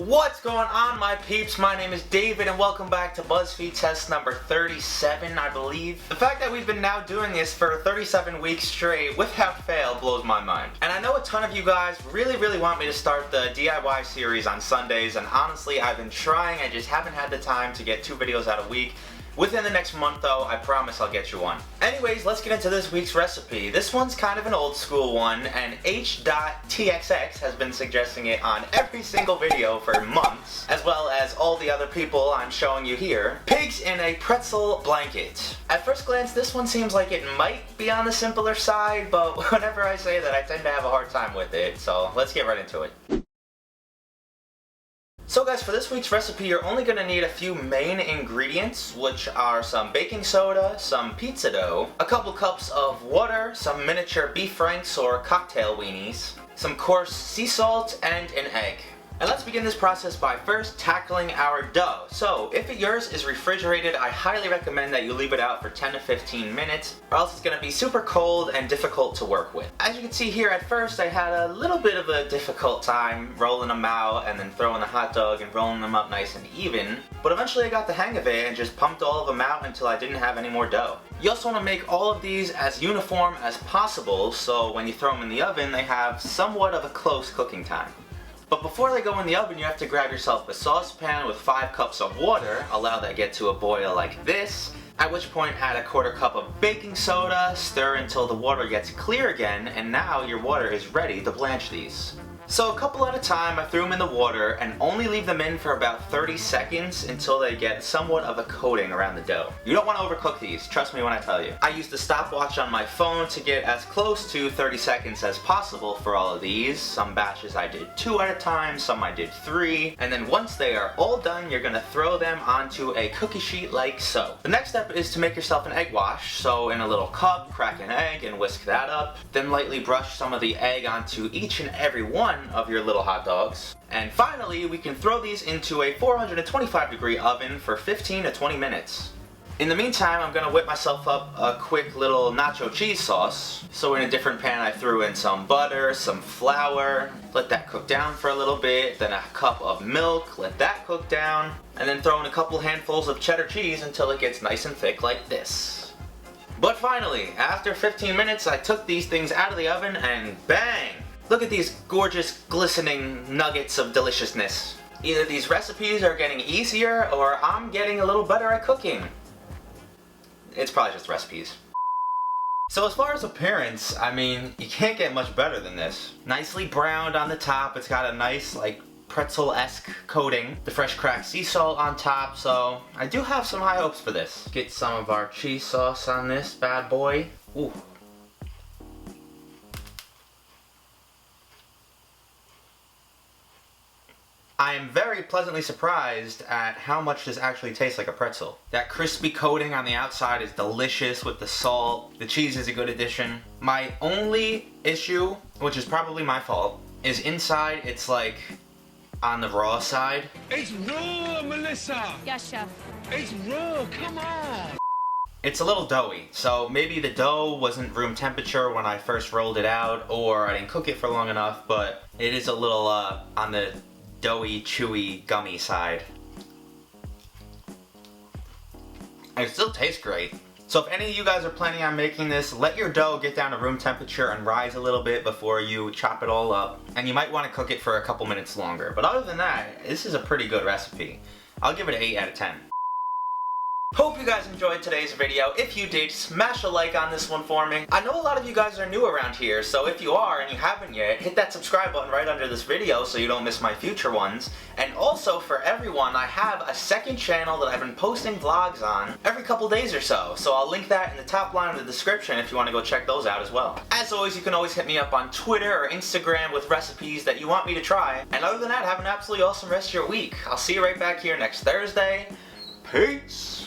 What's going on, my peeps? My name is David and welcome back to Buzzfeed test number 37, I believe. The fact that we've been now doing this for 37 weeks straight without fail blows my mind. And I know a ton of you guys really want me to start the DIY series on Sundays, and honestly I've been trying, I just haven't had the time to get 2 videos out a week. Within the next month though, I promise I'll get you one. Anyways, let's get into this week's recipe. This one's kind of an old school one, and H.TXX has been suggesting it on every single video for months, as well as all the other people I'm showing you here. Pigs in a pretzel blanket. At first glance, this one seems like it might be on the simpler side, but whenever I say that, I tend to have a hard time with it, so let's get right into it. So guys, for this week's recipe, you're only going to need a few main ingredients, which are some baking soda, some pizza dough, a couple cups of water, some miniature beef franks or cocktail weenies, some coarse sea salt, and an egg. And let's begin this process by first tackling our dough. So, if yours is refrigerated, I highly recommend that you leave it out for 10 to 15 minutes, or else it's going to be super cold and difficult to work with. As you can see here, at first I had a little bit of a difficult time rolling them out and then throwing the hot dog and rolling them up nice and even, but eventually I got the hang of it and just pumped all of them out until I didn't have any more dough. You also want to make all of these as uniform as possible, so when you throw them in the oven, they have somewhat of a close cooking time. But before they go in the oven, you have to grab yourself a saucepan with 5 cups of water, allow that to get to a boil like this, at which point add a 1/4 cup of baking soda, stir until the water gets clear again, and now your water is ready to blanch these. So a couple at a time, I threw them in the water and only leave them in for about 30 seconds until they get somewhat of a coating around the dough. You don't want to overcook these, trust me when I tell you. I used the stopwatch on my phone to get as close to 30 seconds as possible for all of these. Some batches I did 2 at a time, some I did 3, and then once they are all done, you're going to throw them onto a cookie sheet like so. The next step is to make yourself an egg wash, so in a little cup, crack an egg and whisk that up, then lightly brush some of the egg onto each and every one of your little hot dogs. And finally, we can throw these into a 425-degree oven for 15 to 20 minutes. In the meantime, I'm gonna whip myself up a quick little nacho cheese sauce. So in a different pan, I threw in some butter, some flour, let that cook down for a little bit, then a cup of milk, let that cook down, and then throw in a couple handfuls of cheddar cheese until it gets nice and thick like this. But finally, after 15 minutes, I took these things out of the oven and bang! Look at these gorgeous, glistening nuggets of deliciousness. Either these recipes are getting easier, or I'm getting a little better at cooking. It's probably just recipes. So as far as appearance, I mean, you can't get much better than this. Nicely browned on the top, it's got a nice, like, pretzel-esque coating. The fresh cracked sea salt on top, so I do have some high hopes for this. Get some of our cheese sauce on this bad boy. Ooh. I am very pleasantly surprised at how much this actually tastes like a pretzel. That crispy coating on the outside is delicious with the salt. The cheese is a good addition. My only issue, which is probably my fault, is inside it's like on the raw side. It's raw, Melissa! Yes, chef. It's raw, come on! It's a little doughy, so maybe the dough wasn't room temperature when I first rolled it out, or I didn't cook it for long enough, but it is a little on the doughy, chewy, gummy side. And it still tastes great. So if any of you guys are planning on making this, let your dough get down to room temperature and rise a little bit before you chop it all up. And you might want to cook it for a couple minutes longer. But other than that, this is a pretty good recipe. I'll give it an 8 out of 10. Hope you guys enjoyed today's video. If you did, smash a like on this one for me. I know a lot of you guys are new around here, so if you are and you haven't yet, hit that subscribe button right under this video so you don't miss my future ones. And also, for everyone, I have a second channel that I've been posting vlogs on every couple days or so. So I'll link that in the top line of the description if you want to go check those out as well. As always, you can always hit me up on Twitter or Instagram with recipes that you want me to try. And other than that, have an absolutely awesome rest of your week. I'll see you right back here next Thursday. Peace!